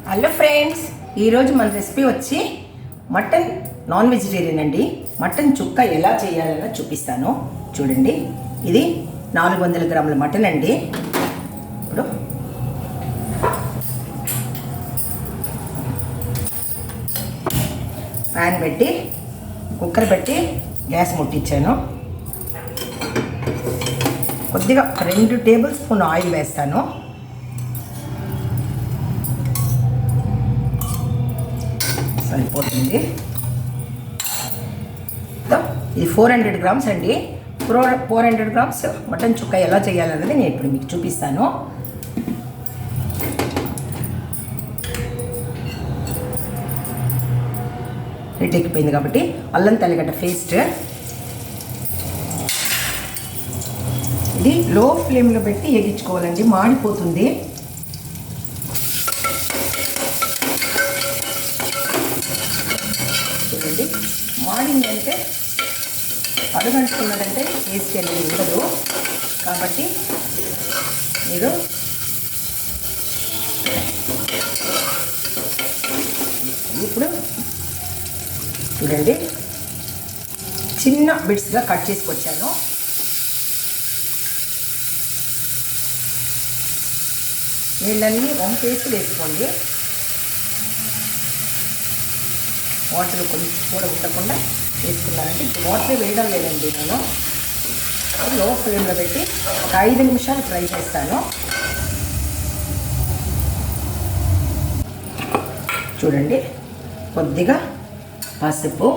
Hello friends, ఈరోజు మన recipe వచ్చి మటన్ నాన్ వెజిటేరియన్ అండి. మటన్ చుక్క ఎలా చేయాలని చూపిస్తాను. చూడండి, ఇది 400 గ్రాముల మటన్ అండి. ఇప్పుడు ప్యాన్ పెట్టి కుక్కర్ పెట్టి గ్యాస్ ముట్టించాను. కొద్దిగా 2 టేబుల్ స్పూన్ ఆయిల్ వేస్తాను. సరిపోతుంది. ఇది 400 గ్రామ్స్ అండి. 400 గ్రామ్స్ మటన్ చుక్క ఎలా చేయాలన్నది నేను ఇప్పుడు మీకు చూపిస్తాను. హీట్ ఎక్కిపోయింది కాబట్టి అల్లం తెల్లగడ్డ పేస్ట్, ఇది లో ఫ్లేమ్లో పెట్టి ఎగించుకోవాలండి, మాడిపోతుంది. చూడండి, మాడిందంటే అడుగంటుకున్నదంటే టేస్ట్ అనేది ఉండదు. కాబట్టి మీరు ఇప్పుడు చూడండి, చిన్న బిట్స్గా కట్ చేసుకొచ్చాను. నీళ్ళన్నీ వంపేసి వేసుకోండి. వాటర్ కొంచెం కూడా ఉండకుండా వేసుకున్నానంటే ఇప్పుడు వాటర్ వేయడం లేదండి. నేను లో ఫ్లేమ్లో పెట్టి ఒక 5 నిమిషాలు ఫ్రై చేస్తాను. చూడండి, కొద్దిగా పసుపు,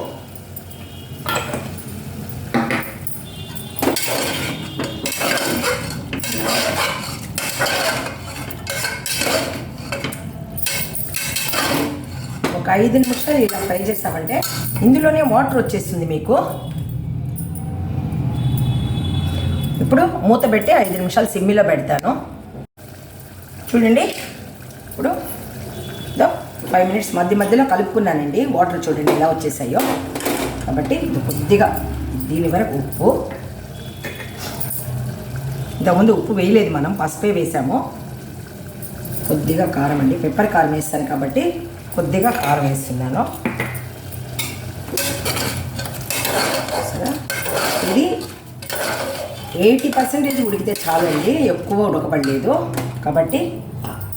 ఒక 5 నిమిషాలు ఇలా ఫ్రై చేస్తామంటే ఇందులోనే వాటర్ వచ్చేస్తుంది మీకు. ఇప్పుడు మూత పెట్టి 5 నిమిషాలు సిమ్మిలో పెడతాను. చూడండి, ఇప్పుడు 5 మినిట్స్ మధ్య మధ్యలో కలుపుకున్నానండి. వాటర్ చూడండి ఎలా వచ్చేసాయో. కాబట్టి కొద్దిగా దీని వరకు ఉప్పు, ఇంతకుముందు ఉప్పు వేయలేదు, మనం పసుపే వేసాము. కొద్దిగా కారం అండి, పెప్పర్ కారం వేస్తాను కాబట్టి కొద్దిగా కారం వేస్తున్నాను. ఇది 80% ఉడికితే చాలండి, ఎక్కువ ఉడకబడలేదు. కాబట్టి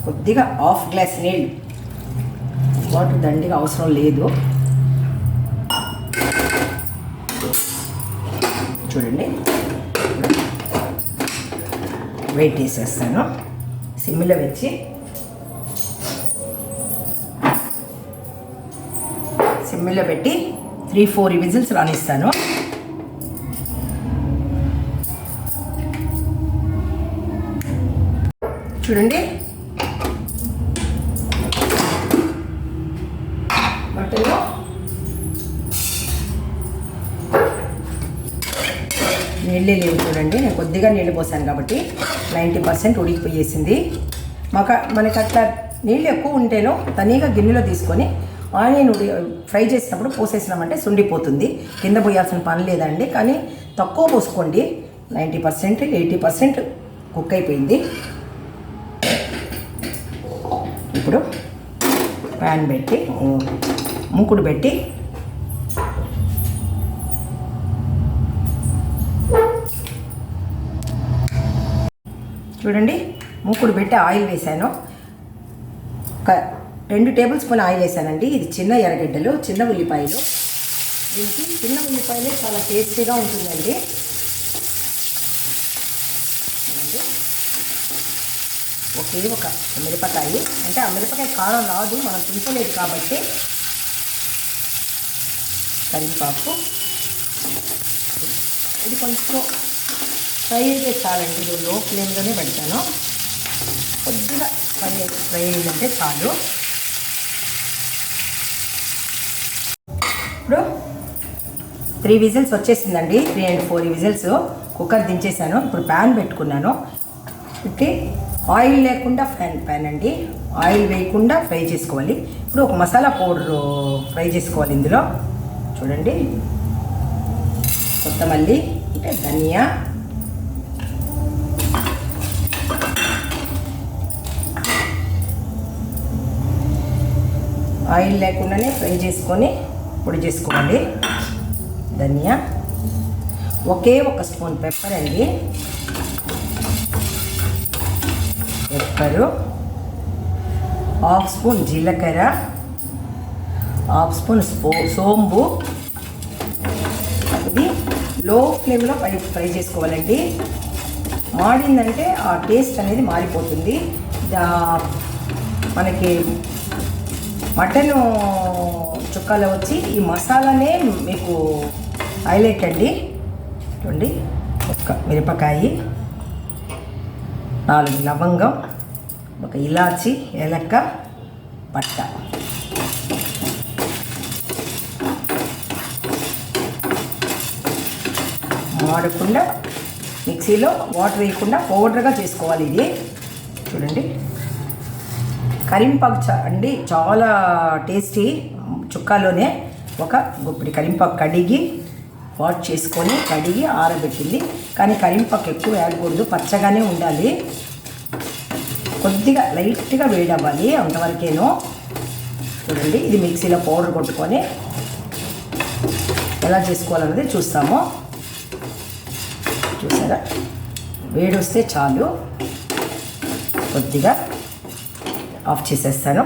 కొద్దిగా 1/2 గ్లాస్ నీళ్ళు, వాటర్ దండిగా అవసరం లేదు. చూడండి, వెయిట్ వేసేస్తాను. సిమ్లో వచ్చి సిమ్లో పెట్టి 3-4 విజిల్స్ రానిస్తాను. చూడండి, మటన్లో నీళ్ళే లేవు. చూడండి, నేను కొద్దిగా నీళ్ళు పోసాను కాబట్టి 90% ఉడికిపోయేసింది. మనకి అట్లా నీళ్ళు ఎక్కువ ఉంటేనో తనీగా గిన్నెలో తీసుకొని ఆనియన్ ఫ్రై చేసినప్పుడు పోసేసినామంటే సుండిపోతుంది. కింద పోయాల్సిన పని లేదండి. కానీ తక్కువ పోసుకోండి, 90% 80% కుక్ అయిపోయింది. ఇప్పుడు ప్యాన్ పెట్టి మూకుడు పెట్టి చూడండి, మూకుడు పెట్టి ఆయిల్ వేసాను. ఒక 2 టేబుల్ స్పూన్ ఆయిల్ వేసానండి. ఇది చిన్న ఎర్రగడ్డలు, చిన్న ఉల్లిపాయలు. దీనికి చిన్న ఉల్లిపాయలే చాలా టేస్టీగా ఉంటుందండి. ఒకే ఒక మిరపకాయ, అంటే ఆ మిరపకాయ కారం రాదు, మనం తినలేదు కాబట్టి. కరివేపాకు, ఇది కొంచెం ఫ్రై అయితే చాలండి. ఇది లో ఫ్లేమ్లోనే పెడతాను. కొద్దిగా ఫ్రై అయిందంటే చాలు. ఇప్పుడు 3 విజిల్స్ వచ్చేసిందండి. 3 and 4 విజిల్స్. కుక్కర్ దించేసాను. ఇప్పుడు ప్యాన్ పెట్టుకున్నాను. పెట్టి ఆయిల్ లేకుండా ప్యాన్ అండి, ఆయిల్ వేయకుండా ఫ్రై చేసుకోవాలి. ఇప్పుడు ఒక మసాలా పౌడర్ ఫ్రై చేసుకోవాలి. ఇందులో చూడండి, కొత్తమల్లి అంటే ధనియా, ఆయిల్ లేకుండానే ఫ్రై చేసుకొని పొడి చేసుకోవాలి. ధనియా, ఒకే ఒక స్పూన్ పెప్పర్ అండి. పెప్పరు, హాఫ్ స్పూన్ జీలకర్ర, హాఫ్ స్పూన్ సోంపు. ఇది లో ఫ్లేమ్లో ఫ్రై చేసుకోవాలండి. మాడిందంటే ఆ టేస్ట్ అనేది మారిపోతుంది. మనకి మటన్ చుక్కలో వచ్చి ఈ మసాలానే మీకు హైలైట్ అండి. చూడండి, ఒక మిరపకాయ, 4 లవంగం, ఒక ఇలాచి, ఏలక్క, పట్ట. మాడకుండా మిక్సీలో వాటర్ వేయకుండా పౌడర్గా చేసుకోవాలి. ఇది చూడండి, కరింపాకు అండి, చాలా టేస్టీ. చుక్కాలోనే ఒక గుప్పిడి కరింపాకు కడిగి వాష్ చేసుకొని కడిగి ఆరబెట్టింది. కానీ కరింపాకు ఎక్కువ వేయకూడదు, పచ్చగానే ఉండాలి. కొద్దిగా లైట్గా వేడవ్వాలి, అంతవరకేనో. చూడండి, ఇది మిక్సీలో పౌడర్ కొట్టుకొని ఎలా చేసుకోవాలన్నది చూస్తాము. చూసారా, వేడి వస్తే చాలు. కొద్దిగా ఆఫ్ చేసేస్తాను.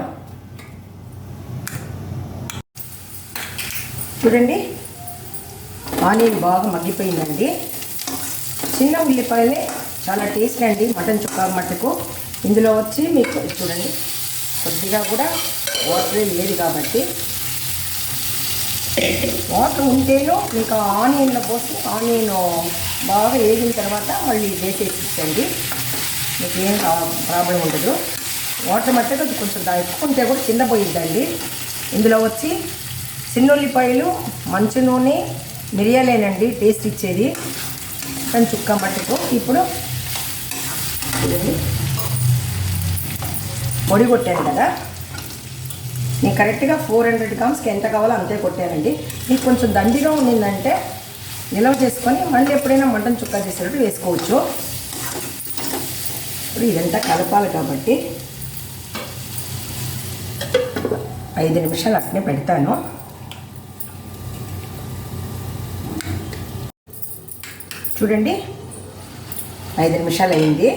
చూడండి, ఆనియన్ బాగా మగ్గిపోయిందండి. చిన్న ఉల్లిపాయలే చాలా టేస్ట్ అండి మటన్ చుక్కా మట్టుకు. ఇందులో వచ్చి మీకు చూడండి, కొద్దిగా కూడా వాటర్ లేదు కాబట్టి, వాటర్ ఉంటేనో మీకు ఆనియన్లో పోసి ఆనియన్ బాగా వేగిన తర్వాత మళ్ళీ వేసేసి ఇచ్చండి, మీకు ఏం ప్రాబ్లం ఉండదు. వాటర్ మట్టుకు కొంచెం ఎక్కువ ఉంటే కూడా చిన్నపోయిద్దండి. ఇందులో వచ్చి చిన్నుల్లిపాయలు, మంచు నూనె, మిరియాలేనండి టేస్ట్ ఇచ్చేది కానీ చుక్క మట్టుకు. ఇప్పుడు పొడి కొట్టాను కదా, నేను కరెక్ట్గా 400 గ్రామ్స్కి ఎంత కావాలో అంతే కొట్టానండి. మీకు కొంచెం దండిగా ఉండిందంటే నిల్వ చేసుకొని మళ్ళీ ఎప్పుడైనా మటన్ చుక్కా చేసేటప్పుడు వేసుకోవచ్చు. ఇప్పుడు ఇదంతా కలపాలి కాబట్టి 5 నిమిషాలు అట్నే పెడతాను. చూడండి, 5 నిమిషాలు అయింది.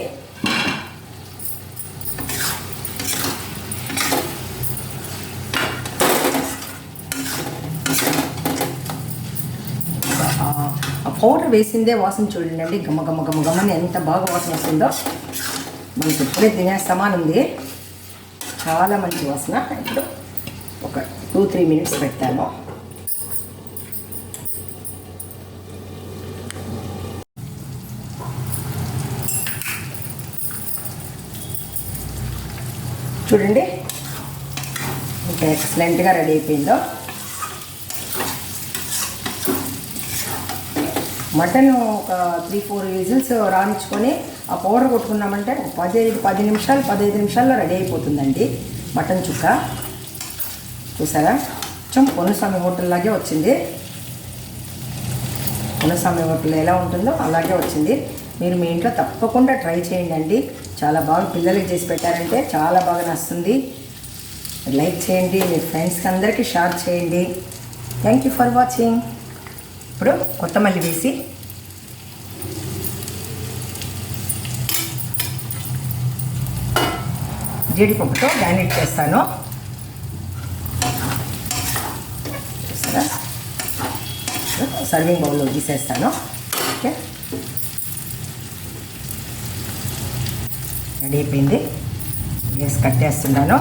ఆ పౌడర్ వేసిందే వాసన చూడండి, గమ్మ గమ్మ గమ్మ గమ్మని ఎంత బాగా వాసన వస్తుందో. మనకి ఇప్పుడే తినేస్తామని ఉంది, చాలా మంచి వాసన. ఇప్పుడు ఒక 2-3 మినిట్స్ పెడతాను. చూడండి, ఇంకా ఎక్సలెంట్గా రెడీ అయిపోయిందో. మటన్ ఒక 3-4 విజిల్స్ రాణించుకొని ఆ పౌడర్ కొట్టుకున్నామంటే 10 నిమిషాలు 15 నిమిషాల్లో రెడీ అయిపోతుందండి మటన్ చుక్క. చూసారా, కొంచెం పొన్నుస్వామి హోటల్ లాగే వచ్చింది. పొన్నుస్వామి హోటల్ ఎలా ఉంటుందో అలాగే వచ్చింది. మీరు మీ ఇంట్లో తప్పకుండా ట్రై చేయండి. చాలా బాగా పిల్లలకి చేసి పెట్టారంటే చాలా బాగా నచ్చుతుంది. లైక్ చేయండి, మీ ఫ్రెండ్స్కి అందరికీ షేర్ చేయండి. Thank you for watching. ఇప్పుడు కొత్తమల్లి వేసి జీడిపప్పుతో గార్నిష్ చేస్తాను. చూసారా, సర్వింగ్ బౌల్లో తీసేస్తాను. ఓకే, రెడీ అయిపోయింది. గ్యాస్ కట్టేస్తున్నాను.